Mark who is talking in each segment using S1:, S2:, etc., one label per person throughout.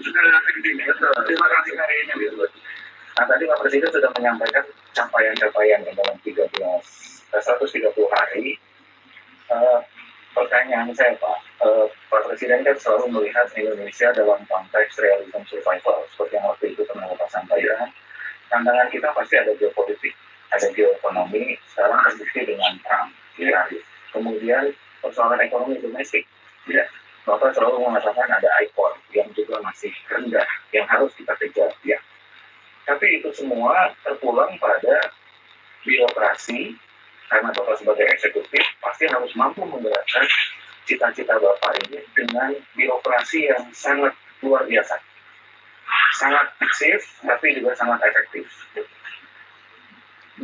S1: sudah segede ini. Betul. Terima kasih hari ini. Betul. Nah, tadi Pak Presiden sudah menyampaikan capaian-capaian dalam 130 hari. Pertanyaan saya Pak, Pak Presiden kan selalu melihat Indonesia dalam konteks realism survival, seperti yang waktu itu pernah Bapak sampaikan. Tantangan kita pasti ada geopolitik, ada geoekonomi, sekarang terbukti dengan perang, ya. Kemudian persoalan ekonomi domestik, ya. Bapak selalu mengatakan ada IPOR yang juga masih rendah, yang harus kita kejar, ya. Tapi itu semua terpulang pada birokrasi, karena Bapak sebagai eksekutif pasti harus mampu menggerakkan cita-cita Bapak ini dengan birokrasi yang sangat luar biasa. Sangat aktif, tapi juga sangat efektif.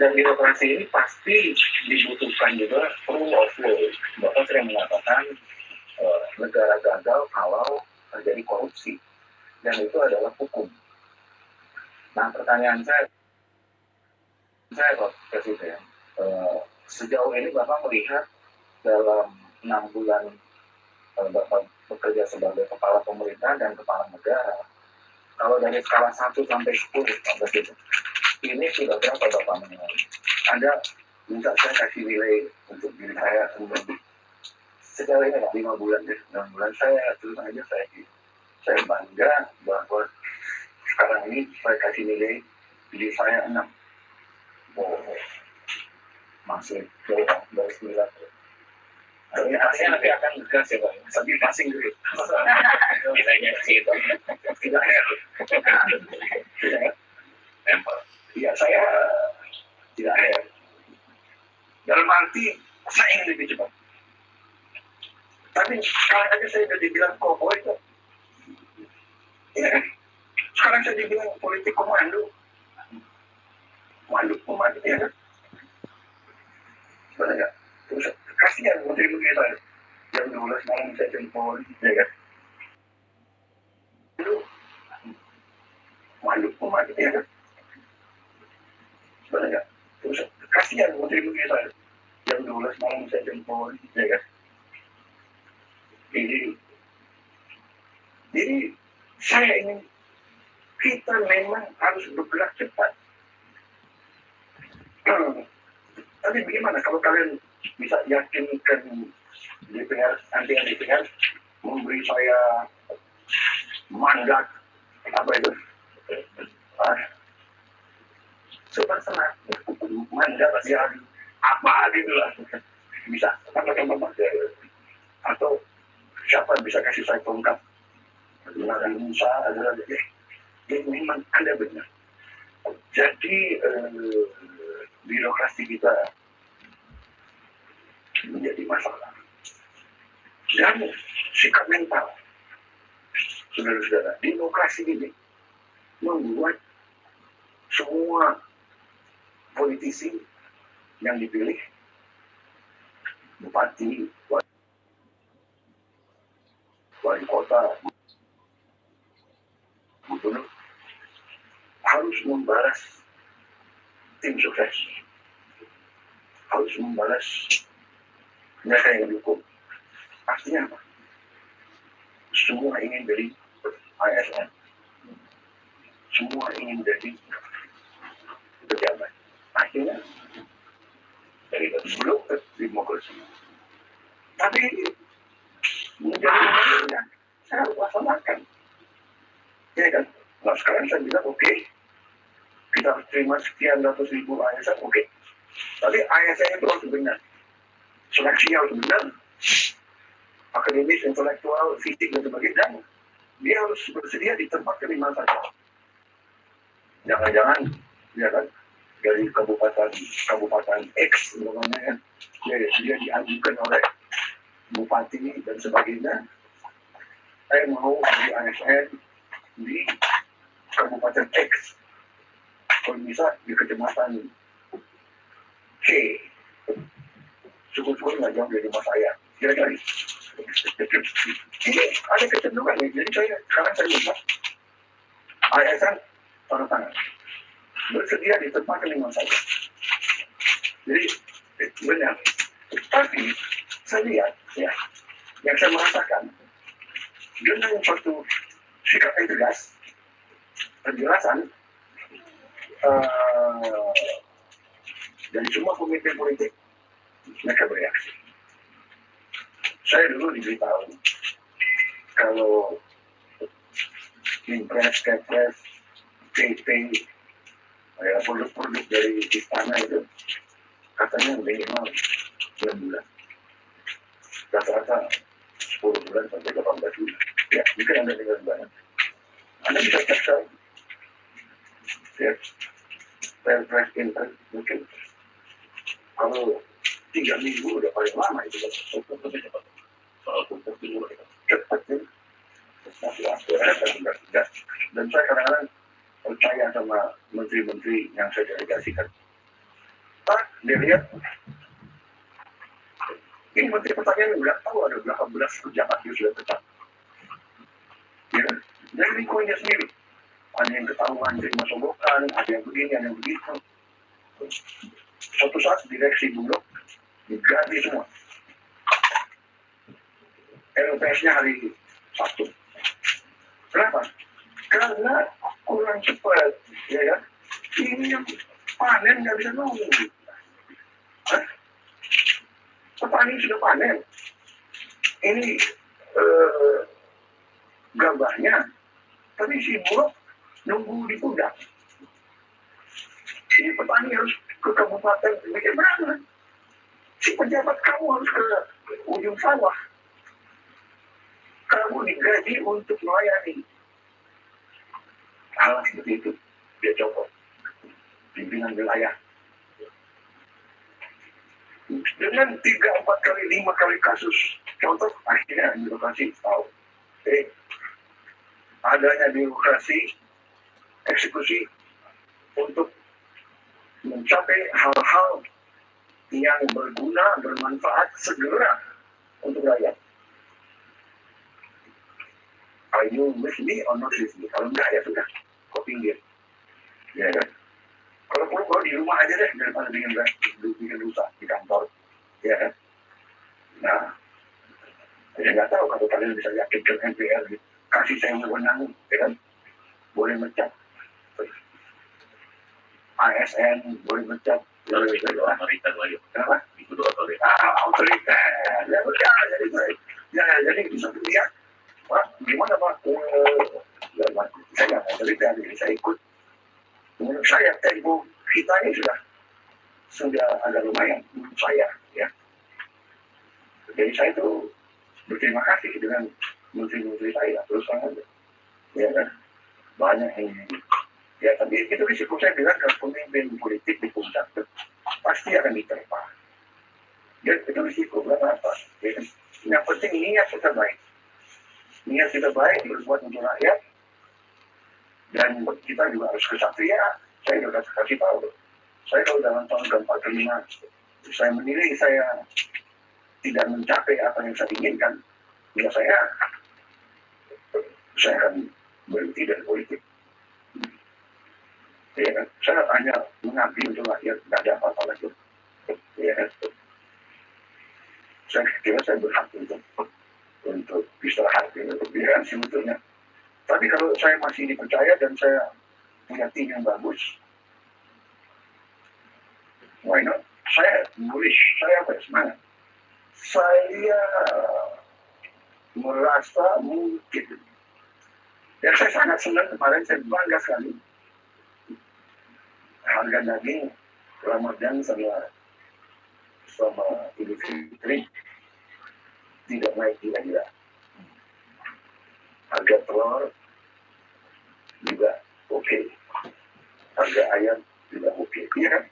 S1: Dan birokrasi ini pasti dibutuhkan juga rule of law. Bapak sering mengatakan negara gagal kalau terjadi korupsi. Dan itu adalah hukum. Nah, pertanyaan saya Pak Presiden, sejauh ini Bapak melihat dalam 6 bulan Bapak bekerja sebagai kepala pemerintah dan kepala negara, kalau dari skala 1 sampai 10, Pak Presiden, ini sudah berapa Bapak menilai? Anda minta saya kasih nilai untuk diri saya sejauh ini 5 bulan, 6 bulan saya terus aja saya bangga bahwa sekarang ini saya kasih nilai diri saya 6. Masih jauh dari 9. Artinya nanti akan gas ya Pak, sambil passing dulu. Nilainya segitu. Tidak heran. Iya, saya tidak heran. Dalam arti, saya ingin lebih cepat. Tapi sekarang aja saya sudah dibilang koboi kok. Iya kan? Sekarang saya dibilang politik komando. Komando, ya kan? Sebenarnya, terus kasihan menteri-menteri saya. Jam 12 malam saya telepon, ya kan? Komando, ya kan? Sebenarnya, terus kasihan menteri-menteri saya. Jam 12 malam saya telepon, ya kan? Jadi saya ingin kita memang harus bergerak cepat. Tapi bagaimana kalau kalian bisa yakinkan DPR, nanti yang DPR memberi saya mandat apa itu? Senang mandat ya apa gitu lah, bisa atau siapa bisa kasih saya tongkat? Nabi Musa adalah dia memang ada benar. Jadi birokrasi kita menjadi masalah. Dan sikap mental, saudara-saudara, demokrasi ini membuat semua politisi yang dipilih, bupati, wali kota, gubernur, harus membalas tim sukses, harus membalas mereka yang dukung. Artinya apa? Semua ingin jadi ASN, semua ingin jadi pejabat. Akhirnya dari belum ke demokrasi. Tapi menjadi pemerintah, saya harus laksanakan. Ya kan? Nah sekarang saya bilang oke, kita harus terima sekian ratus ribu ASN, oke. Tapi ASN itu harus benar, seleksi harus benar, akademis, intelektual, fisik dan sebagainya, dan dia harus bersedia di tempat kelima saja. Jangan-jangan, ya kan, dari kabupaten X, namanya, dia diajukan oleh bupati dan sebagainya. Saya mau di ASN di kabupaten X, kalau bisa di kecamatan C, syukur-syukur nggak jauh dari rumah saya. Kira-kira ini ada kecenderungan nih. Jadi sekarang saya minta ASN tanda tangan bersedia di tempat kelima saya. Jadi benar. Tapi saya lihat ya, yang saya merasakan dengan suatu sikapnya tegas, penjelasan, dari semua pemimpin politik mereka bereaksi. Saya dulu diberitahu kalau impres, kepres, PP, produk-produk dari istana itu katanya minimal 9 bulan, rata-rata 10 bulan sampai 18 bulan. Ya, mungkin Anda tinggal banget. Anda bisa cek saya. Ya, perpres impres mungkin kalau 3 minggu udah paling lama itu kan. Soal tugas dulu cepat ya. Dan saya kadang-kadang percaya sama menteri-menteri yang saya delegasikan. Pak, dia lihat ini menteri pertanian nggak tahu ada berapa belas pejabat yang sudah tetap. Ya, dari lingkungannya sendiri. Ada yang ketahuan terima sogokan, ada yang begini, ada yang begitu. Suatu saat direksi Bulog diganti semua. LPS-nya hari Sabtu. Kenapa? Karena kurang cepat, ya kan? Ini yang panen nggak bisa nunggu. Petani sudah panen. Ini gabahnya, tapi si Bulog nunggu di gudang. Si petani harus ke kabupaten bagaimana? Si pejabat kamu harus ke ujung sawah. Kamu digaji untuk melayani. Hal seperti itu dia copot pimpinan wilayah. Dengan 3, 4 kali, 5 kali kasus contoh, akhirnya birokrasi tahu. Adanya birokrasi eksekusi untuk mencapai hal-hal yang berguna, bermanfaat segera untuk rakyat. Are you with me or not with me? Kalau enggak ya sudah, kau pinggir. Ya kan? Kalau perlu di rumah aja deh, daripada bikin rusak di kantor. Ya kan? Nah, saya nggak tahu kalau kalian bisa yakinkan MPR, kasih saya wewenang, ya kan? Boleh mecat. ASN boleh mecat. Otoriter lagi. Kenapa? Itu otoriter. Otoriter. Ya udah, jadi bisa dilihat. Wah, gimana Pak? Saya nggak cerita, jadi saya ikut. Menurut saya tempo kita ini sudah agak lumayan, menurut saya. Ya. Jadi saya tuh berterima kasih dengan menteri-menteri saya, terus terang aja. Ya kan? Banyak yang ya, tapi itu risiko saya bilang kalau pemimpin politik di pusat pasti akan diterpa. Ya, itu risiko, berapa apa. Ya, yang penting niat kita baik. Niat kita baik, berbuat untuk rakyat, dan kita juga harus kesatria. Saya juga kasih tahu. Saya kalau dalam tahun keempat kelima, saya menilai saya tidak mencapai apa yang saya inginkan, ya saya akan berhenti dari politik. Ya kan? Saya hanya mengabdi untuk rakyat, tidak ada apa-apa lagi. Ya kan? Saya kira saya berhak untuk istirahat, untuk pilihan sebetulnya. Tapi kalau saya masih dipercaya dan saya punya tim yang bagus, why not? Saya bullish, saya semangat. Saya merasa mungkin. Dan saya sangat senang kemarin, saya bangga sekali. Harga daging Ramadan sama Idul Fitri tidak naik gila-gila. Harga telur juga oke. Harga ayam juga oke. Iya kan?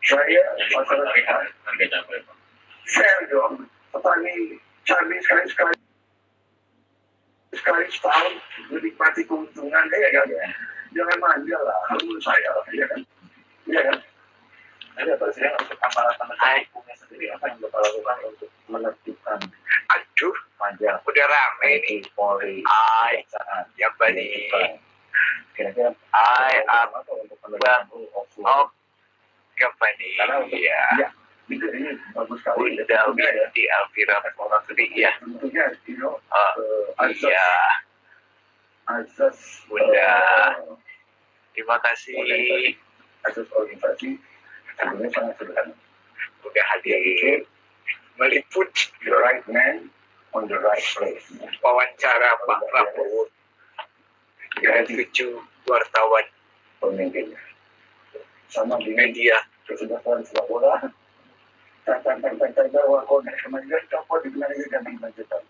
S1: Saya masyarakat harga cabai. Fair dong. Petani cabai sekali setahun menikmati keuntungan, ya kan? Jangan manja lah, menurut saya, ya kan? Iya kan? Ada Presiden untuk aparat penegak hukumnya sendiri, apa yang Bapak lakukan untuk menertibkan? Aduh, manja. Udah rame nih. Polri. Yang bani. Kira-kira. Apa untuk penegakan hukum? Oh, Bani. Iya. Ini bagus sekali. Udah di Alvira Polri ya. Tentunya, iya. asas
S2: Bunda. Terima kasih
S1: organisasi sebenarnya sangat sederhana.
S2: udah hadir meliput
S1: The right man on the right place.
S2: wawancara Pak Prabowo dengan 7 wartawan
S1: Pemimpinnya. Sama dengan
S2: media.
S1: kesebelasan sepak bola. Tantang bahwa konek kemajuan copot di belakang ganti lanjutan.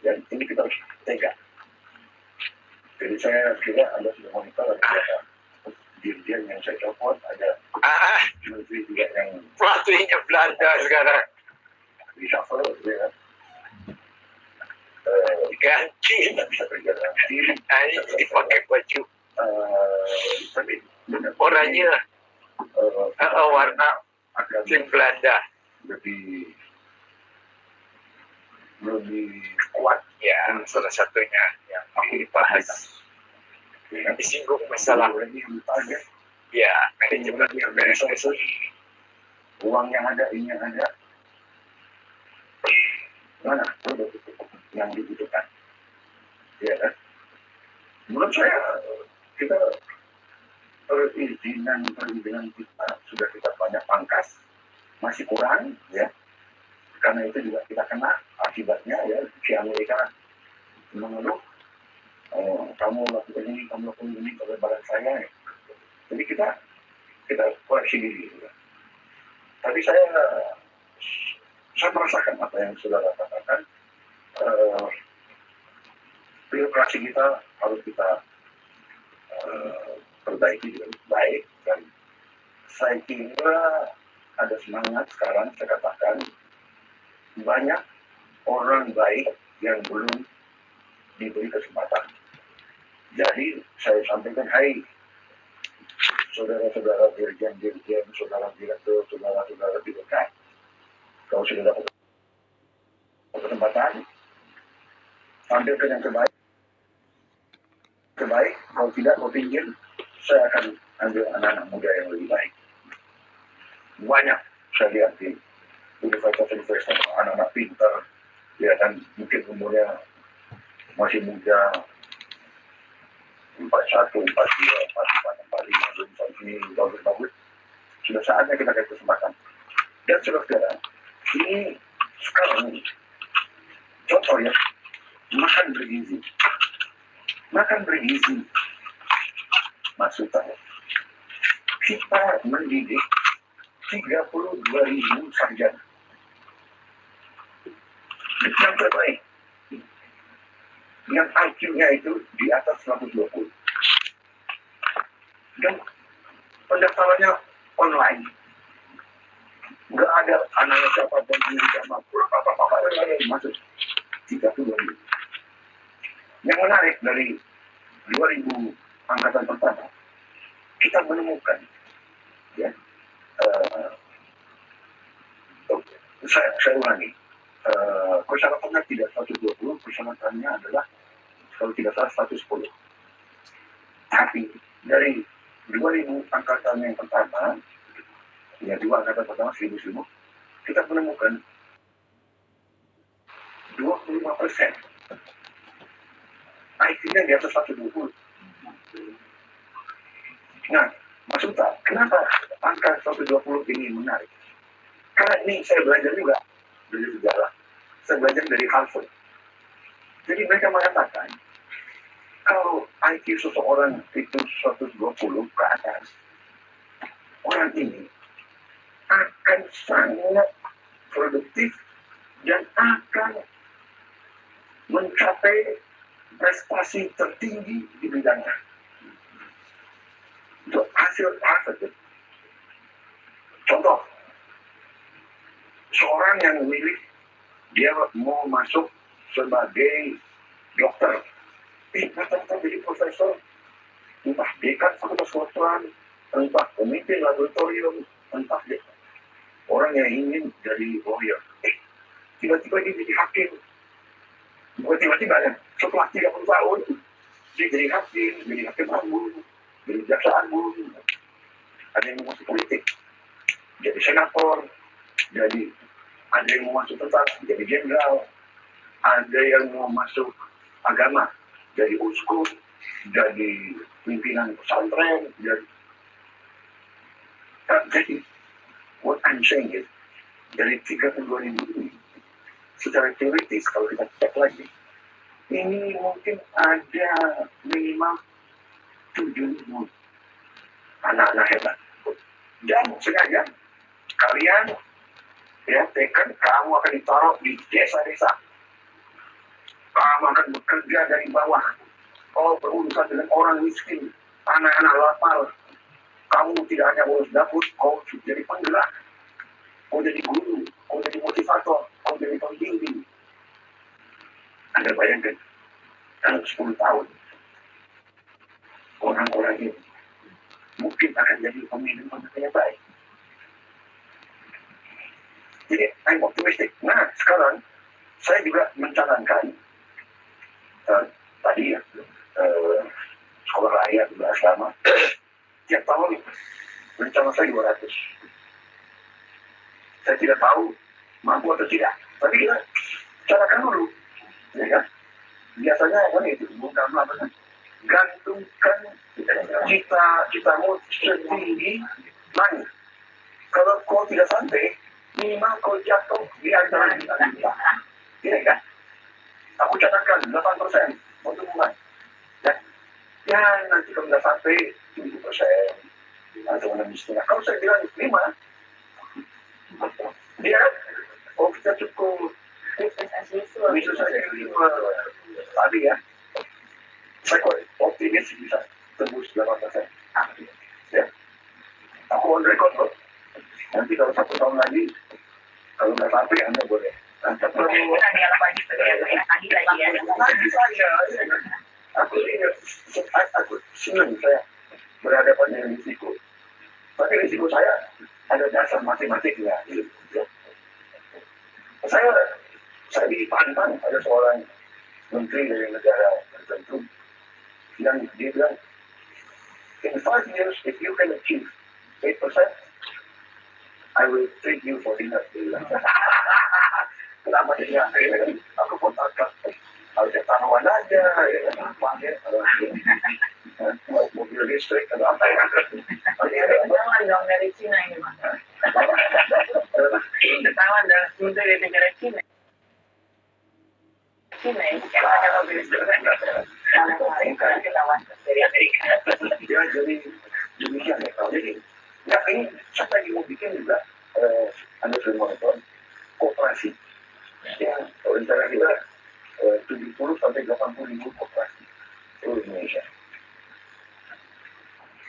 S1: Dan ini kita harus tegak. Jadi saya kira Anda sudah monitor ada dirjen yang saya copot, ada menteri juga yang
S2: Pelatihnya Belanda sekarang
S1: reshuffle, ya.
S2: diganti.
S1: Tidak bisa kerja dengan tim.
S2: Ini dipakai baju
S1: Tapi
S2: oranye warna
S1: akan
S2: tim Belanda.
S1: lebih kuat
S2: Ya, salah satunya yang dibahas
S1: ya.
S2: disinggung masalah
S1: Lagi target
S2: ya manajemen PSSI.
S1: uang yang ada, ini yang ada, mana produk yang dibutuhkan, ya kan? Menurut saya kita perizinan kita sudah kita banyak pangkas, masih kurang, ya. Karena itu juga kita kena akibatnya, ya. Si Amerika mengeluh, kamu lakukan ini, kebebaran saya, ya. Jadi kita koreksi diri, ya. Tapi saya merasakan apa yang saudara katakan. Birokrasi kita harus kita perbaiki dengan baik, dan saya kira ada semangat sekarang. Saya katakan banyak orang baik yang belum diberi kesempatan. Jadi saya sampaikan, hai saudara-saudara dirjen, saudara direktur, saudara-saudara birokrat, kalau sudah dapat kesempatan, tampilkan yang terbaik. Kalau tidak, mau pinggir, saya akan ambil anak-anak muda yang lebih baik. Banyak saya lihat di universitas anak-anak pintar, ya, dan mungkin umurnya masih muda, 41, 42, 44, 45, belum sampai bagus-bagus. Sudah saatnya kita kasih kesempatan. Dan saudara, ini sekarang contoh, ya, makan bergizi. Maksud saya, kita mendidik 32.000 sarjana yang terbaik, yang IQ-nya itu di atas 120, dan pendaftarannya online. Nggak ada anaknya siapa dan ini siapa, apa yang masuk 32.000. Yang menarik dari 2000 angkatan pertama, kita menemukan, ya, saya ulangi, persyaratannya tidak 120, persyaratannya adalah kalau tidak salah 110. Tapi dari 2000 angkatan yang pertama, ya, 2 angkatan pertama 1000, kita menemukan 25% IQ-nya di atas 120. Nah, maksudnya, kenapa angka 120 ini menarik? Karena ini saya belajar juga dari sejarah. Saya belajar dari Harvard. Jadi mereka mengatakan, kalau IQ seseorang itu 120 ke atas, orang ini akan sangat produktif dan akan mencapai prestasi tertinggi di bidangnya. Itu hasil Harvard. Contoh, seorang yang memilih dia mau masuk sebagai dokter, ternyata jadi profesor, entah dekan fakultas kedokteran, entah pemimpin laboratorium, entah dia orang yang ingin jadi lawyer, tiba-tiba dia jadi hakim. Bukan tiba-tiba, ya, setelah 30 tahun dia jadi hakim agung, jadi jaksa agung. Ada yang mau masuk politik, jadi senator, jadi ada yang mau masuk tentara, jadi jenderal, ada yang mau masuk agama, jadi uskup, jadi pimpinan pesantren, jadi what I'm saying is, dari 3 ke 2 ribu ini, secara teoritis kalau kita cek lagi, ini mungkin ada minimal 7.000 anak-anak hebat. Dan sengaja kalian ya tekan, kamu akan ditaruh di desa-desa. Kamu akan bekerja dari bawah. Kau berurusan dengan orang miskin, anak-anak lapar. Kamu tidak hanya urus dapur, kau jadi penggerak. Kau jadi guru, kau jadi motivator, kau jadi pembimbing. Anda bayangkan, dalam 10 tahun, orang-orang ini mungkin akan jadi pemimpin-pemimpin yang baik. Jadi, I'm optimistic. Nah, sekarang, saya juga mencanangkan, tadi ya, sekolah rakyat juga asrama, tiap tahun, rencana saya 200. Saya tidak tahu mampu atau tidak, tapi kita carakan dulu. Ya kan? Biasanya itu bukan apa, gantungkan cita-citamu setinggi langit. Kalau kau tidak sampai, minimal kau jatuh di antara kita. Ya kan? Aku catatkan 8% untuk mulai. Ya nanti kalau tidak sampai 7% atau lebih setengah. Kalau saya bilang 5, ya, kita cukup bisa saja 5 tadi ya. Saya kok optimis bisa tembus 8%. Ya. Aku on record kok. Nanti kalau 1 tahun lagi, kalau nggak sampai, Anda boleh. Lagi saja. Aku senang saya berhadapan dengan risiko. Tapi risiko saya ada dasar matematiknya. Saya dipantang ada seorang menteri dari negara tertentu yang dia bilang, in 5 years, if you can achieve 8%, I will treat you for dinner. Kenapa dia? Aku pun takut. Harusnya tanaman aja, ya apa ya? Mobil listrik atau apa ya?
S3: Ketahuan dong dari Cina ini, Mas. Ketahuan dari menteri dari negara Cina. Cina ya, bukan hanya mobil listrik. Kalau ketahuan dari Amerika.
S1: Ya, jadi demikian ya. Jadi, ya ini saya lagi mau bikin juga, Anda sudah monitor kooperasi. Ya, rencana kita 70 sampai 80 ribu kooperasi seluruh Indonesia.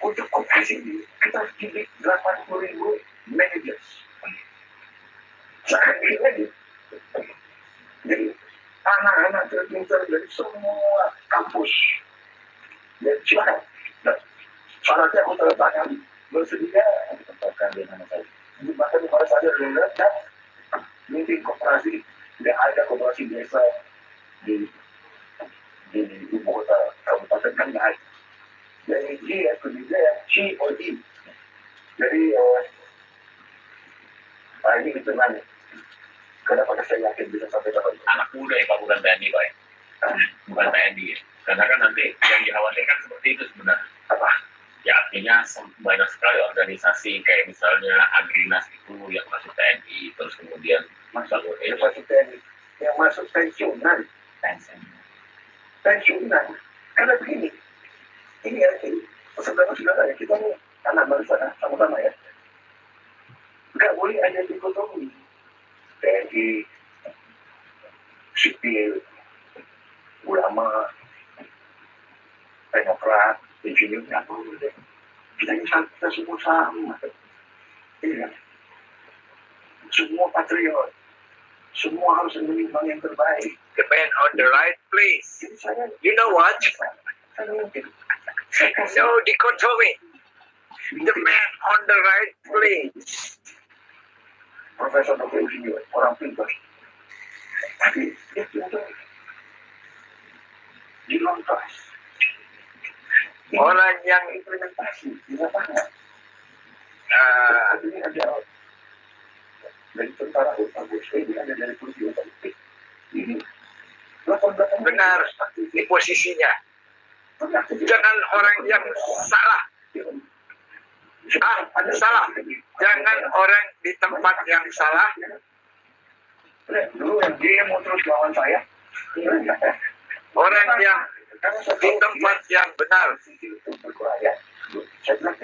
S1: Untuk kooperasi ini, kita harus didik 80 ribu managers. Saya bikin lagi. Jadi, anak-anak terpintar dari semua kampus. Dan silakan. Nah, syaratnya aku tanda tangan bersedia untuk tempatkan di nama saya. Bahkan kepada saya dulu dan mungkin kooperasi, tidak ada kooperasi desa di ibu kota kabupaten kan nggak ada. Jadi dia kerja COD. Jadi ini hitungannya. Kenapa saya yakin bisa sampai dapat
S4: anak muda ya Pak, bukan TNI Pak ya? Bukan TNI ya? Karena kan nanti yang dikhawatirkan seperti itu sebenarnya.
S1: apa?
S4: Ya artinya banyak sekali organisasi kayak misalnya Agrinas itu yang masuk TNI, terus kemudian
S1: Masuk TNI, yang masuk pensiunan. Pensiunan. Karena begini, ini ya, saudara-saudara ya, kita nih anak bangsa sama-sama ya. Nggak boleh ada dikotomi. TNI, sipil, ulama, demokrat, insinyur, nggak boleh. Kita semua sama. Iya. Semua patriot. Semua harus menimbang yang terbaik.
S2: The man on the right place.
S1: Jadi saya,
S2: You know what?
S1: saya mungkin.
S2: No dichotomy. The man on the right place.
S1: Profesor Dr. Insinyur, orang pintar. Tapi dia pintar di luar kelas.
S2: Orang yang
S1: Implementasi di lapangan. Ini ada dari tentara bagus, ini ada dari polisi bagus. Ini 18
S2: benar di posisinya.
S1: Benar.
S2: Jangan orang yang salah. Salah. Jangan orang di tempat yang salah.
S1: Dulu yang dia mau terus lawan saya.
S2: Orang yang di tempat yang benar.
S1: Saya bilang,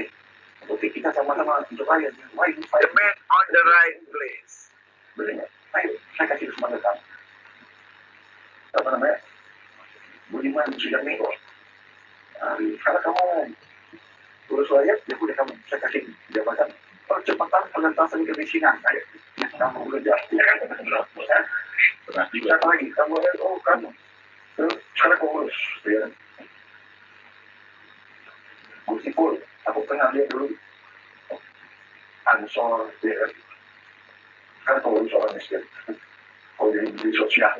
S1: oke kita sama-sama untuk kalian.
S2: The man on the right place.
S1: Boleh nggak? Ayo, saya kasih semangat kamu. Apa namanya? Budiman sudah nego. Karena kamu urus rakyat, ya udah kamu saya kasih jabatan percepatan pengentasan kemiskinan. Ayo, kamu bekerja.
S4: Pernah juga.
S1: Siapa lagi? Kamu kamu. Terus sekarang kamu urus. Ya. Meskipun aku pernah lihat dulu ansor, ya kan? Karena kamu urus orang miskin. Kalau jadi di sosial,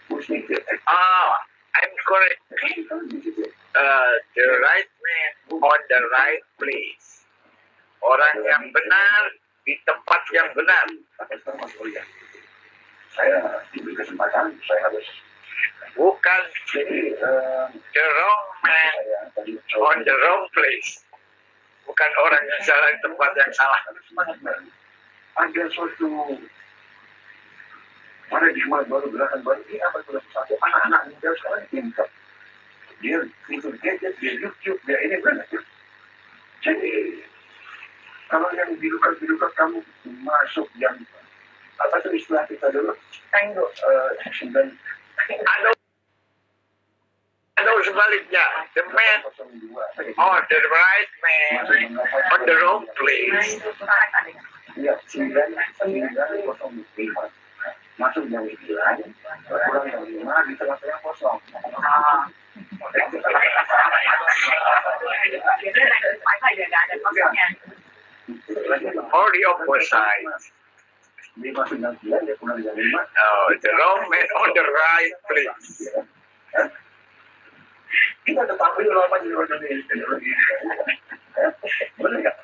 S1: urus mikir.
S2: I'm correct. The right man on the right place. Orang yang benar di tempat yang benar.
S1: Saya diberi kesempatan, saya harus.
S2: Bukan
S1: Jadi,
S2: the wrong man on the wrong place. Bukan orang yang salah di tempat yang salah.
S1: Ada suatu paradigma baru, gerakan baru. Ini apa itu satu anak-anak muda sekarang pintar. Dia itu gadget, dia YouTube, dia ini banyak. Jadi kalau yang birukat kamu masuk yang apa itu istilah kita dulu? Tango.
S2: Atau sebaliknya, the man or the right man on the wrong place.
S1: Iya, 9:05. Masuk jam 9, pulang jam 5, di tengah-tengah kosong.
S2: Or the opposite.
S1: Dia masuk jam 9, dia pulang jam 5.
S2: Oh, the wrong man on the right place.
S1: Kita tetap itu lama di luar Indonesia. Boleh nggak?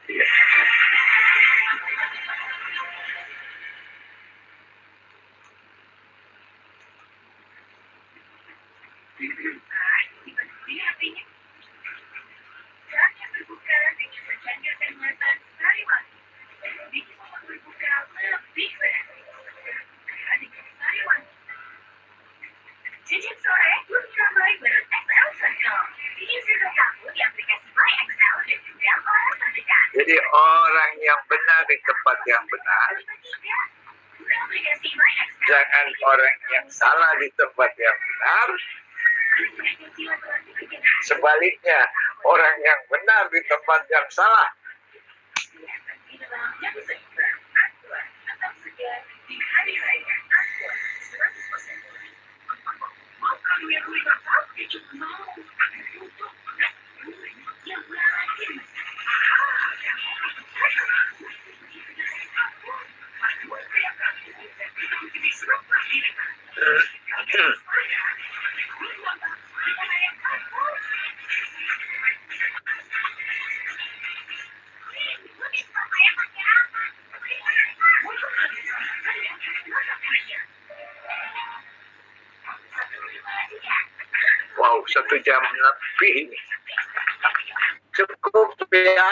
S2: Jadi orang yang benar di tempat yang benar. Jangan orang yang salah di tempat yang benar. Sebaliknya, orang yang benar di tempat yang salah. Wow, 1 jam lebih. Cukup ya.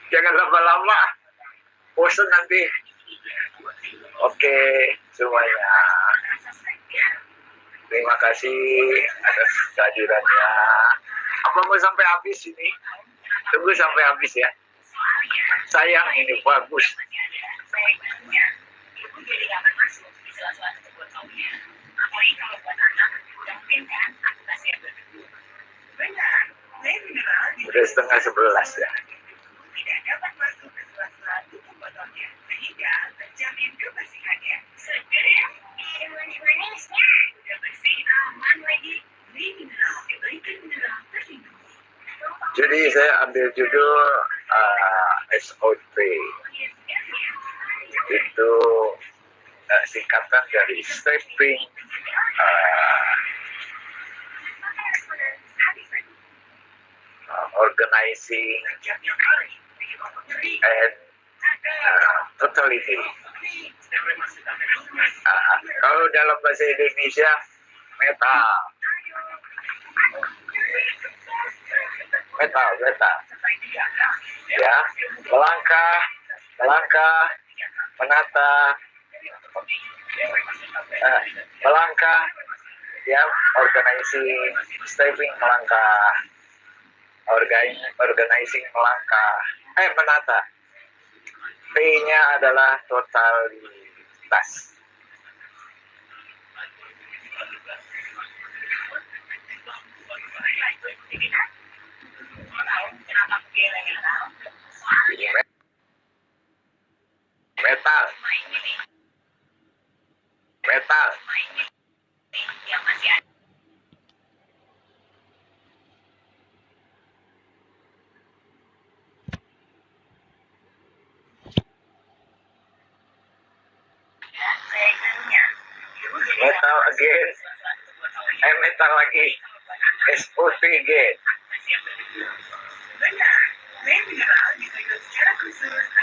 S2: Jangan lama-lama, bosan nanti. Oke, semuanya. Terima kasih atas kehadirannya. Apa mau sampai habis ini? Tunggu sampai habis ya. Sayang ini bagus. Udah 10:30 ya. Jadi saya ambil judul SOP. Itu singkatan dari Stepping Organizing and Totality. Kalau dalam bahasa Indonesia, metal. Metal. Ya, melangkah, menata, melangkah, ya, organizing, stepping, melangkah, organizing, melangkah, menata. P-nya adalah totalitas. Metal. Metal again. Metal lagi. SOT again.
S3: Benar, rem mineral disegel secara khusus